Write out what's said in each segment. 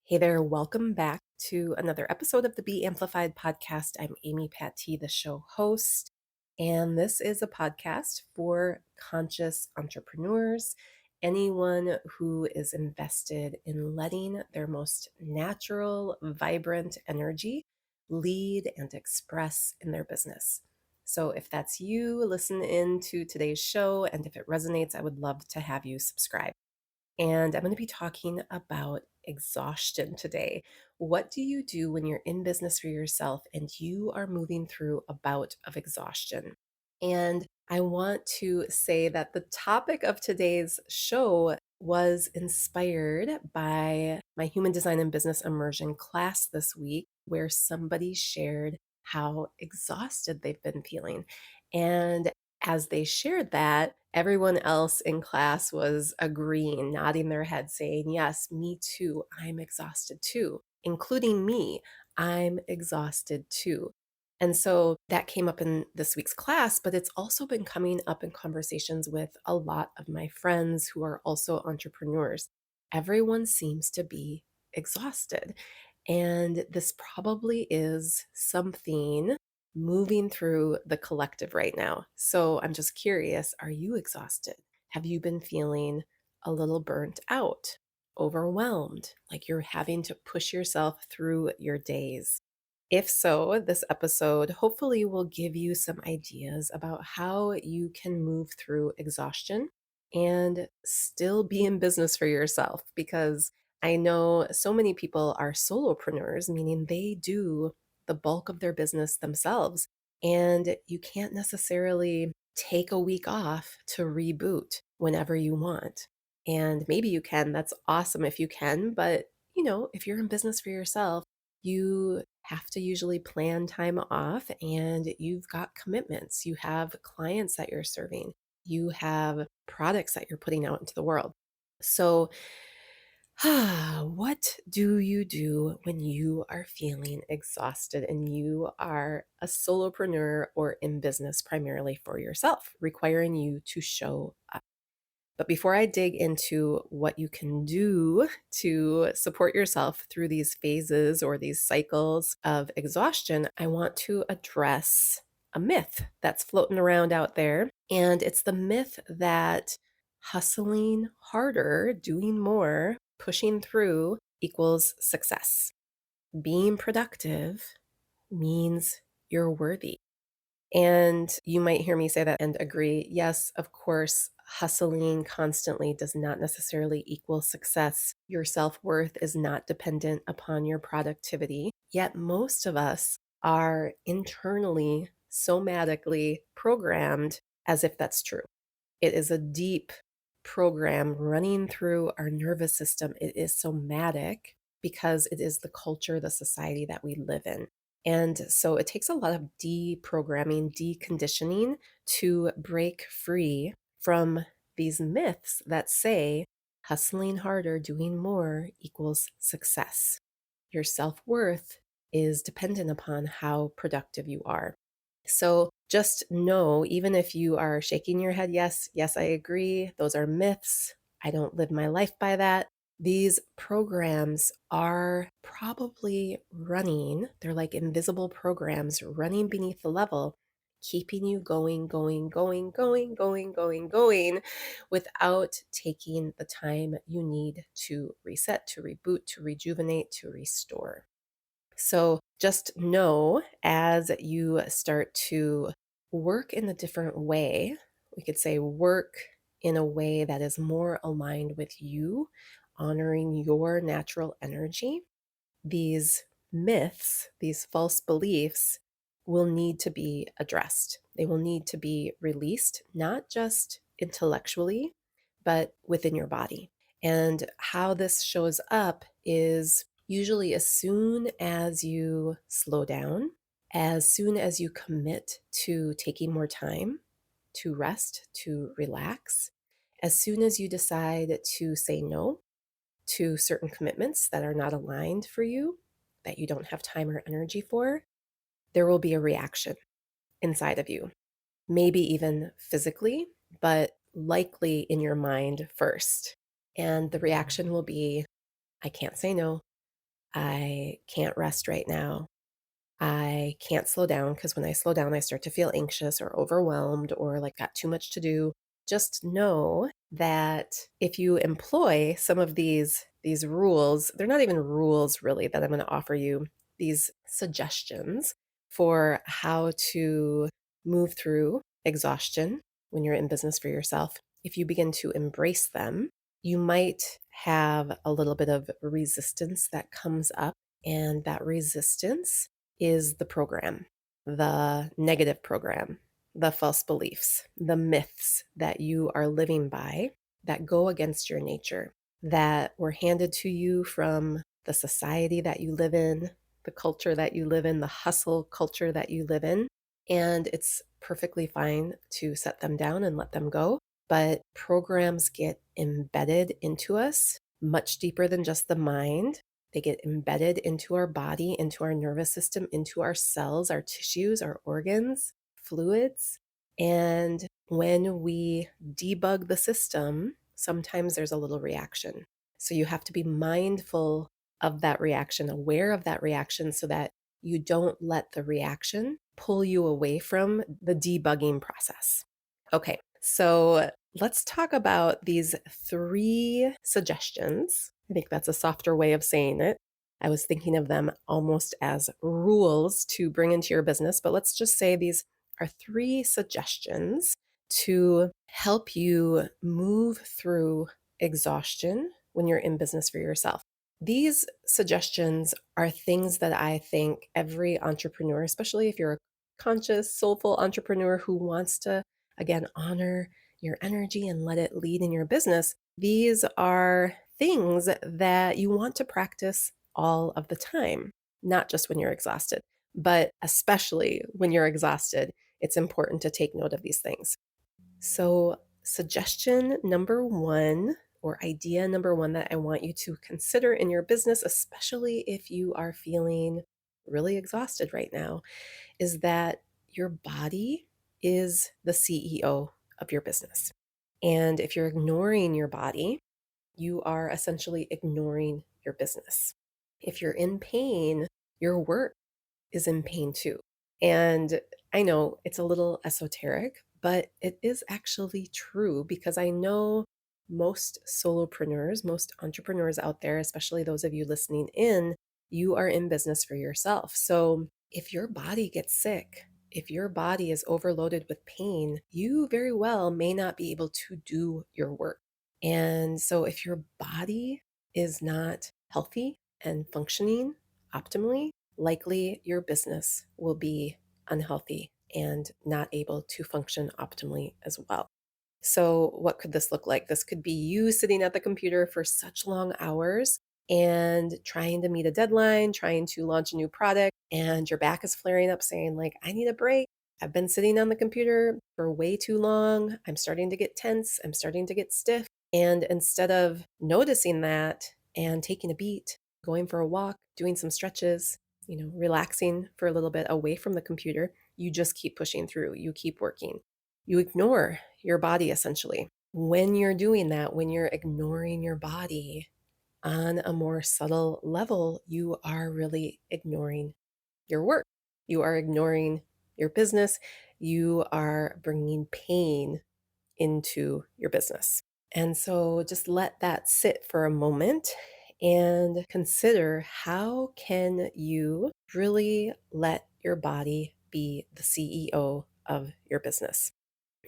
Hey there, welcome back to another episode of the bAmplified podcast. I'm Amy Patee, the show host, and this is a podcast for conscious entrepreneurs, anyone who is invested in letting their most natural, vibrant energy lead and express in their business. So if that's you, listen in to today's show, and if it resonates, I would love to have you subscribe. And I'm going to be talking about exhaustion today. What do you do when you're in business for yourself and you are moving through a bout of exhaustion? And I want to say that the topic of today's show was inspired by my human design and business immersion class this week, where somebody shared how exhausted they've been feeling. And as they shared that, everyone else in class was agreeing, nodding their head, saying, yes, me too. I'm exhausted too, including me. I'm exhausted too. And so that came up in this week's class, but it's also been coming up in conversations with a lot of my friends who are also entrepreneurs. Everyone seems to be exhausted. And this probably is something moving through the collective right now. So I'm just curious, are you exhausted? Have you been feeling a little burnt out, overwhelmed, like you're having to push yourself through your days? If so, this episode hopefully will give you some ideas about how you can move through exhaustion and still be in business for yourself. Because I know so many people are solopreneurs, meaning they do the bulk of their business themselves. And you can't necessarily take a week off to reboot whenever you want. And maybe you can, that's awesome if you can. But, if you're in business for yourself, you have to usually plan time off and you've got commitments. You have clients that you're serving, you have products that you're putting out into the world. So, what do you do when you are feeling exhausted and you are a solopreneur or in business primarily for yourself, requiring you to show up? But before I dig into what you can do to support yourself through these phases or these cycles of exhaustion, I want to address a myth that's floating around out there. And it's the myth that hustling harder, doing more, pushing through equals success. Being productive means you're worthy. And you might hear me say that and agree. Yes, of course, hustling constantly does not necessarily equal success. Your self-worth is not dependent upon your productivity. Yet most of us are internally, somatically programmed as if that's true. It is a deep program running through our nervous system. It is somatic because it is the culture, the society that we live in. And so it takes a lot of deprogramming, deconditioning to break free from these myths that say hustling harder, doing more equals success. Your self-worth is dependent upon how productive you are. So just know, even if you are shaking your head, yes, I agree, those are myths. I don't live my life by that. These programs are probably running, they're like invisible programs running beneath the level, keeping you going without taking the time you need to reset, to reboot, to rejuvenate, to restore. So just know as you start to work in a different way, we could say work in a way that is more aligned with you, honoring your natural energy, these myths, these false beliefs will need to be addressed. They will need to be released, not just intellectually, but within your body. And how this shows up is usually as soon as you slow down, as soon as you commit to taking more time to rest, to relax, as soon as you decide to say no to certain commitments that are not aligned for you, that you don't have time or energy for, there will be a reaction inside of you, maybe even physically, but likely in your mind first. And the reaction will be, I can't say no. I can't rest right now. I can't slow down because when I slow down, I start to feel anxious or overwhelmed or like got too much to do. Just know that if you employ some of these rules, they're not even rules really that I'm going to offer you, these suggestions for how to move through exhaustion when you're in business for yourself. If you begin to embrace them, you might have a little bit of resistance that comes up, and that resistance is the program, the negative program, the false beliefs, the myths that you are living by that go against your nature, that were handed to you from the society that you live in, the culture that you live in, the hustle culture that you live in. And it's perfectly fine to set them down and let them go. But programs get embedded into us much deeper than just the mind. They get embedded into our body, into our nervous system, into our cells, our tissues, our organs, fluids. And when we debug the system, sometimes there's a little reaction. So you have to be mindful of that reaction, aware of that reaction, so that you don't let the reaction pull you away from the debugging process. Okay, so let's talk about these 3 suggestions. I think that's a softer way of saying it. I was thinking of them almost as rules to bring into your business, but let's just say these are 3 suggestions to help you move through exhaustion when you're in business for yourself. These suggestions are things that I think every entrepreneur, especially if you're a conscious, soulful entrepreneur who wants to, again, honor your energy and let it lead in your business, these are things that you want to practice all of the time, not just when you're exhausted, but especially when you're exhausted. It's important to take note of these things. So, suggestion number 1, or idea number 1 that I want you to consider in your business, especially if you are feeling really exhausted right now, is that your body is the CEO of your business. And if you're ignoring your body, you are essentially ignoring your business. If you're in pain, your work is in pain too. And I know it's a little esoteric, but it is actually true because I know most solopreneurs, most entrepreneurs out there, especially those of you listening in, you are in business for yourself. So if your body gets sick, if your body is overloaded with pain, you very well may not be able to do your work. And so if your body is not healthy and functioning optimally, likely your business will be unhealthy and not able to function optimally as well. So, what could this look like? This could be you sitting at the computer for such long hours and trying to meet a deadline, trying to launch a new product, and your back is flaring up saying, like, I need a break. I've been sitting on the computer for way too long. I'm starting to get tense. I'm starting to get stiff. And instead of noticing that and taking a beat, going for a walk, doing some stretches, relaxing for a little bit away from the computer, you just keep pushing through. You keep working. You ignore your body essentially. When you're doing that, when you're ignoring your body on a more subtle level, you are really ignoring your work. You are ignoring your business. You are bringing pain into your business. And so just let that sit for a moment and consider, how can you really let your body be the CEO of your business?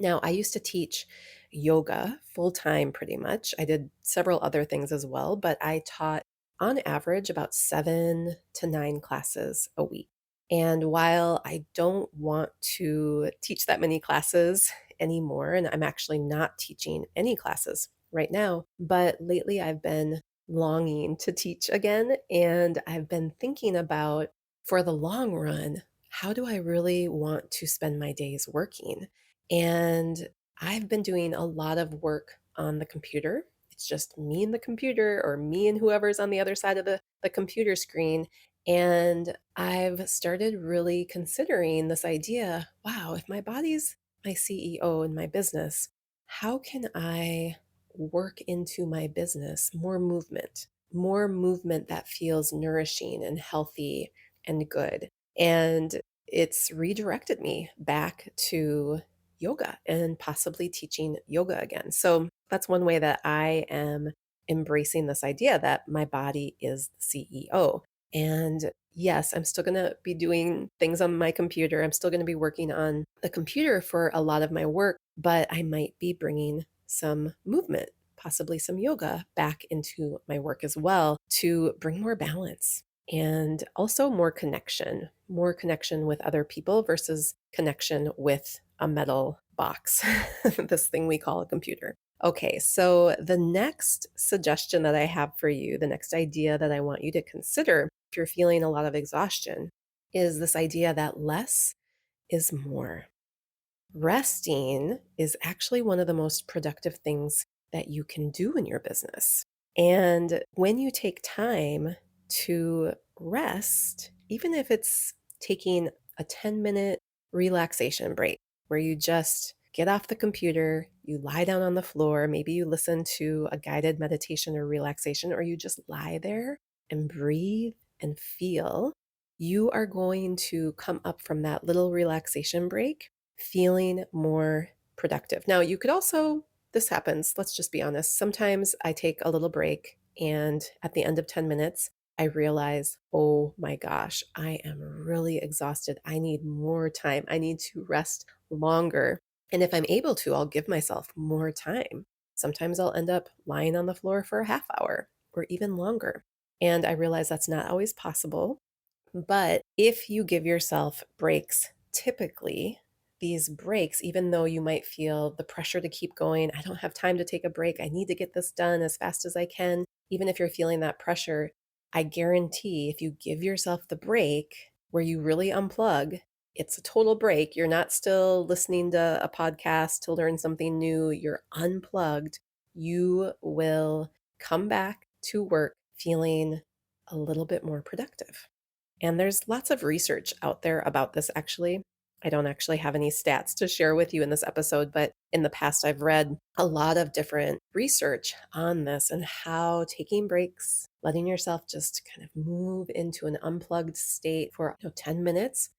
Now, I used to teach yoga full time pretty much. I did several other things as well, but I taught on average about 7 to 9 classes a week. And while I don't want to teach that many classes anymore, and I'm actually not teaching any classes right now, but lately I've been longing to teach again. And I've been thinking about, for the long run, how do I really want to spend my days working? And I've been doing a lot of work on the computer. It's just me and the computer, or me and whoever's on the other side of the computer screen. And I've started really considering this idea, wow, if my body's my CEO in my business, how can I work into my business more movement, more movement that feels nourishing and healthy and good. And it's redirected me back to yoga and possibly teaching yoga again. So that's one way that I am embracing this idea that my body is the CEO. And yes, I'm still going to be doing things on my computer. I'm still going to be working on the computer for a lot of my work, but I might be bringing some movement, possibly some yoga, back into my work as well to bring more balance and also more connection with other people versus connection with a metal box, this thing we call a computer. Okay, so the next suggestion that I have for you, the next idea that I want you to consider if you're feeling a lot of exhaustion, is this idea that less is more. Resting is actually one of the most productive things that you can do in your business. And when you take time to rest, even if it's taking a 10-minute relaxation break where you just get off the computer, you lie down on the floor, maybe you listen to a guided meditation or relaxation, or you just lie there and breathe and feel, you are going to come up from that little relaxation break feeling more productive. Now, you could also, this happens, let's just be honest. Sometimes I take a little break, and at the end of 10 minutes, I realize, oh my gosh, I am really exhausted. I need more time. I need to rest longer. And if I'm able to, I'll give myself more time. Sometimes I'll end up lying on the floor for a half hour or even longer. And I realize that's not always possible. But if you give yourself breaks, typically these breaks, even though you might feel the pressure to keep going, I don't have time to take a break, I need to get this done as fast as I can, even if you're feeling that pressure, I guarantee if you give yourself the break where you really unplug, it's a total break. You're not still listening to a podcast to learn something new, you're unplugged. You will come back to work feeling a little bit more productive. And there's lots of research out there about this, actually. I don't actually have any stats to share with you in this episode, but in the past, I've read a lot of different research on this and how taking breaks, letting yourself just kind of move into an unplugged state for 10 minutes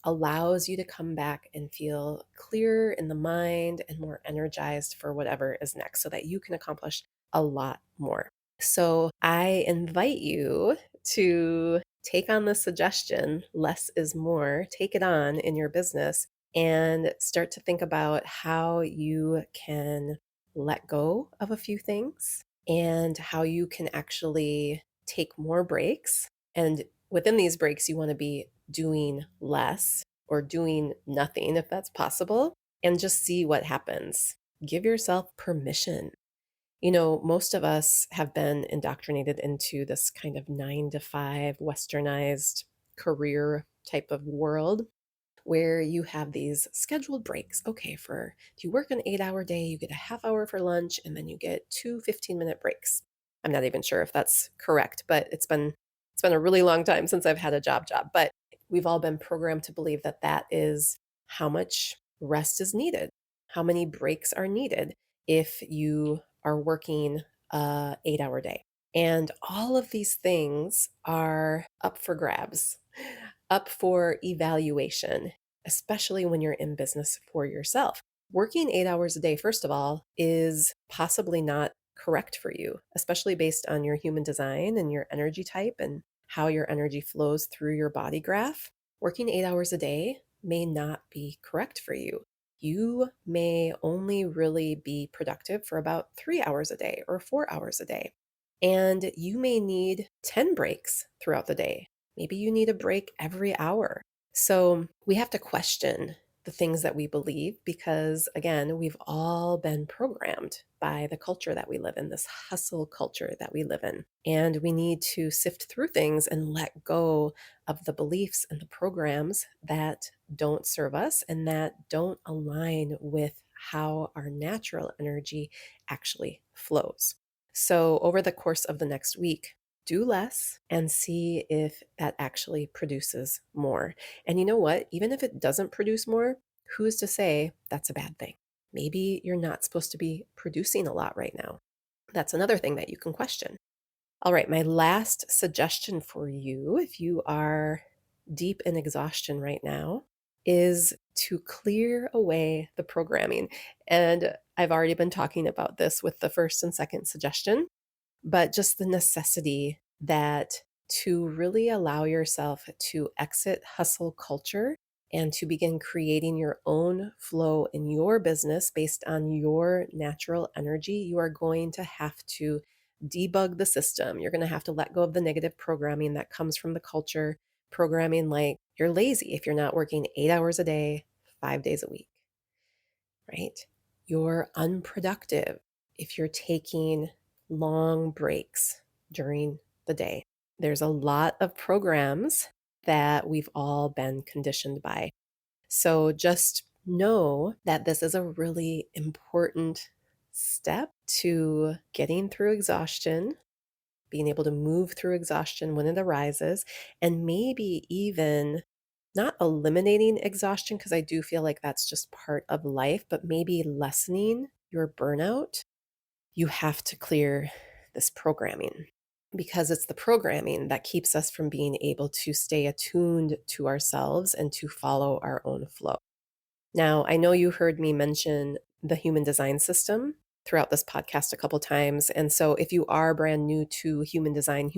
allows you to come back and feel clearer in the mind and more energized for whatever is next so that you can accomplish a lot more. So I invite you to take on the suggestion, less is more, take it on in your business and start to think about how you can let go of a few things and how you can actually take more breaks. And within these breaks, you want to be doing less or doing nothing if that's possible, and just see what happens. Give yourself permission. Most of us have been indoctrinated into this kind of 9 to 5 westernized career type of world where you have these scheduled breaks. Okay, if you work an 8-hour day, you get a half hour for lunch and then you get 2 15-minute breaks. I'm not even sure if that's correct, but it's been a really long time since I've had a job, but we've all been programmed to believe that that is how much rest is needed, how many breaks are needed if you are working a 8-hour day. And all of these things are up for grabs, up for evaluation, especially when you're in business for yourself. Working 8 hours a day, first of all, is possibly not correct for you, especially based on your human design and your energy type and how your energy flows through your body graph. Working 8 hours a day may not be correct for you. You may only really be productive for about 3 hours a day or 4 hours a day. And you may need 10 breaks throughout the day. Maybe you need a break every hour. So we have to question the things that we believe because, again, we've all been programmed by the culture that we live in, this hustle culture that we live in. And we need to sift through things and let go of the beliefs and the programs that don't serve us and that don't align with how our natural energy actually flows. So, over the course of the next week, do less and see if that actually produces more. And you know what? Even if it doesn't produce more, who's to say that's a bad thing? Maybe you're not supposed to be producing a lot right now. That's another thing that you can question. All right, my last suggestion for you, if you are deep in exhaustion right now, is to clear away the programming. And I've already been talking about this with the first and second suggestion, but just the necessity that to really allow yourself to exit hustle culture and to begin creating your own flow in your business based on your natural energy, you are going to have to debug the system. You're going to have to let go of the negative programming that comes from the culture, programming like you're lazy if you're not working 8 hours a day, 5 days a week, right? You're unproductive if you're taking long breaks during the day. There's a lot of programs that we've all been conditioned by. So just know that this is a really important step to getting through exhaustion, being able to move through exhaustion when it arises, and maybe even not eliminating exhaustion, because I do feel like that's just part of life, but maybe lessening your burnout. You have to clear this programming because it's the programming that keeps us from being able to stay attuned to ourselves and to follow our own flow. Now, I know you heard me mention the human design system throughout this podcast a couple times. And so, if you are brand new to human design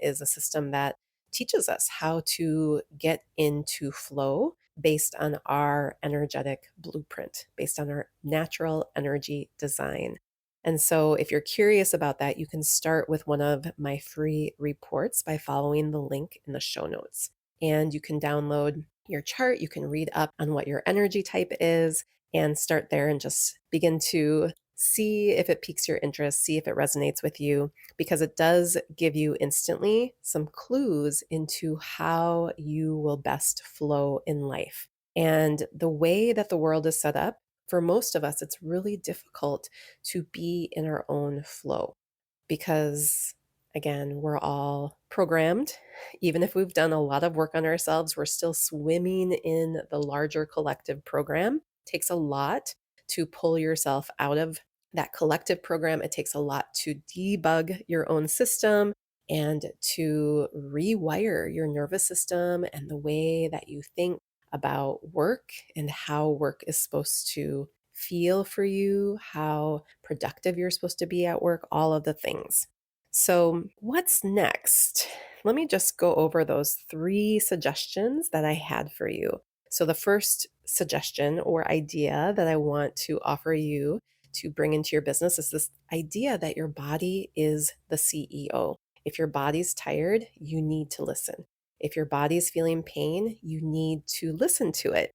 is a system that teaches us how to get into flow based on our energetic blueprint, based on our natural energy design. And so, if you're curious about that, you can start with one of my free reports by following the link in the show notes. And you can download your chart. You can read up on what your energy type is and start there and just begin to see if it piques your interest, see if it resonates with you, because it does give you instantly some clues into how you will best flow in life. And the way that the world is set up, for most of us, it's really difficult to be in our own flow because, again, we're all programmed. Even if we've done a lot of work on ourselves, we're still swimming in the larger collective program. It takes a lot to pull yourself out of that collective program. It takes a lot to debug your own system and to rewire your nervous system and the way that you think about work and how work is supposed to feel for you, how productive you're supposed to be at work, all of the things. So, what's next? Let me just go over those 3 suggestions that I had for you. So, the first suggestion or idea that I want to offer you to bring into your business is this idea that your body is the CEO. If your body's tired, you need to listen. If your body's feeling pain, you need to listen to it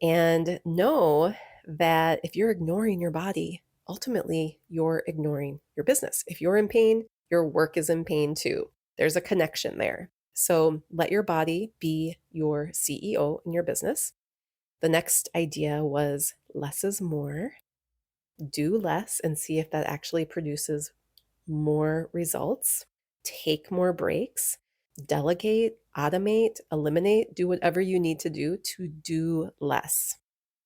and know that if you're ignoring your body, ultimately you're ignoring your business. If you're in pain, your work is in pain too. There's a connection there. So let your body be your CEO in your business. The next idea was less is more. Do less and see if that actually produces more results. Take more breaks. Delegate, automate, eliminate, do whatever you need to do less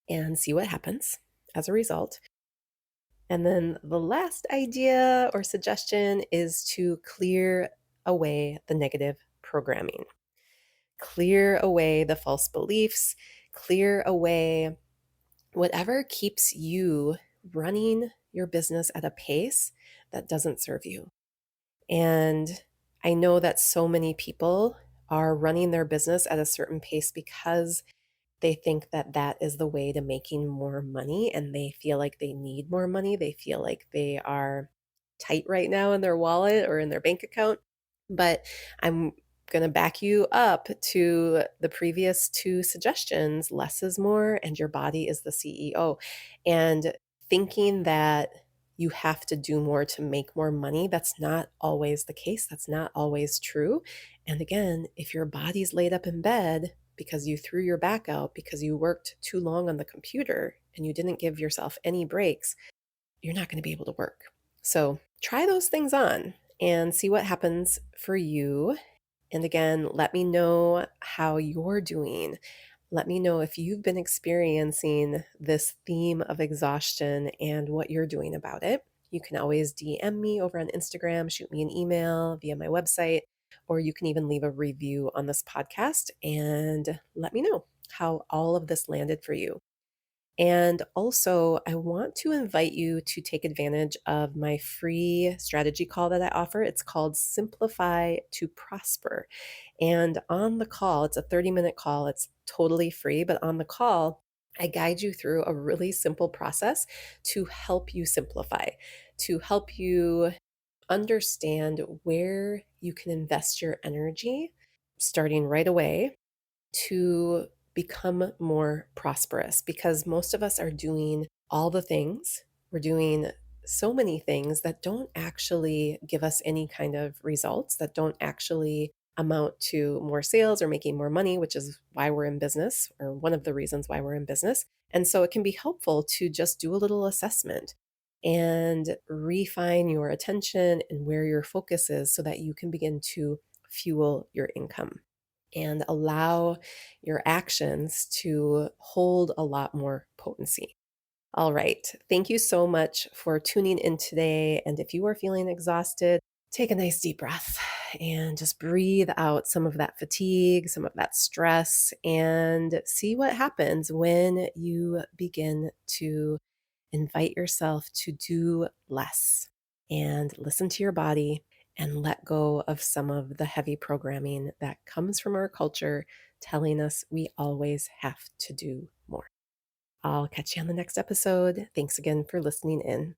and see what happens as a result. And then the last idea or suggestion is to clear away the negative programming, clear away the false beliefs, clear away whatever keeps you running your business at a pace that doesn't serve you. And I know that so many people are running their business at a certain pace because they think that that is the way to making more money and they feel like they need more money. They feel like they are tight right now in their wallet or in their bank account. But I'm going to back you up to the previous 2 suggestions. Less is more, and your body is the CEO. And thinking that you have to do more to make more money, that's not always the case. That's not always true. And again, if your body's laid up in bed because you threw your back out because you worked too long on the computer and you didn't give yourself any breaks, you're not going to be able to work. So try those things on and see what happens for you. And again, let me know how you're doing. Let me know if you've been experiencing this theme of exhaustion and what you're doing about it. you can always DM me over on Instagram, shoot me an email via my website, or you can even leave a review on this podcast and let me know how all of this landed for you. And also, I want to invite you to take advantage of my free strategy call that I offer. It's called Simplify to Prosper. And on the call, it's a 30-minute call, it's totally free, but on the call, I guide you through a really simple process to help you simplify, to help you understand where you can invest your energy starting right away to become more prosperous, because most of us are doing all the things. We're doing so many things that don't actually give us any kind of results, that don't actually amount to more sales or making more money, which is why we're in business, or one of the reasons why we're in business. And so it can be helpful to just do a little assessment and refine your attention and where your focus is so that you can begin to fuel your income and allow your actions to hold a lot more potency. All right. Thank you so much for tuning in today. And if you are feeling exhausted, take a nice deep breath and just breathe out some of that fatigue, some of that stress, and see what happens when you begin to invite yourself to do less and listen to your body and let go of some of the heavy programming that comes from our culture telling us we always have to do more. I'll catch you on the next episode. Thanks again for listening in.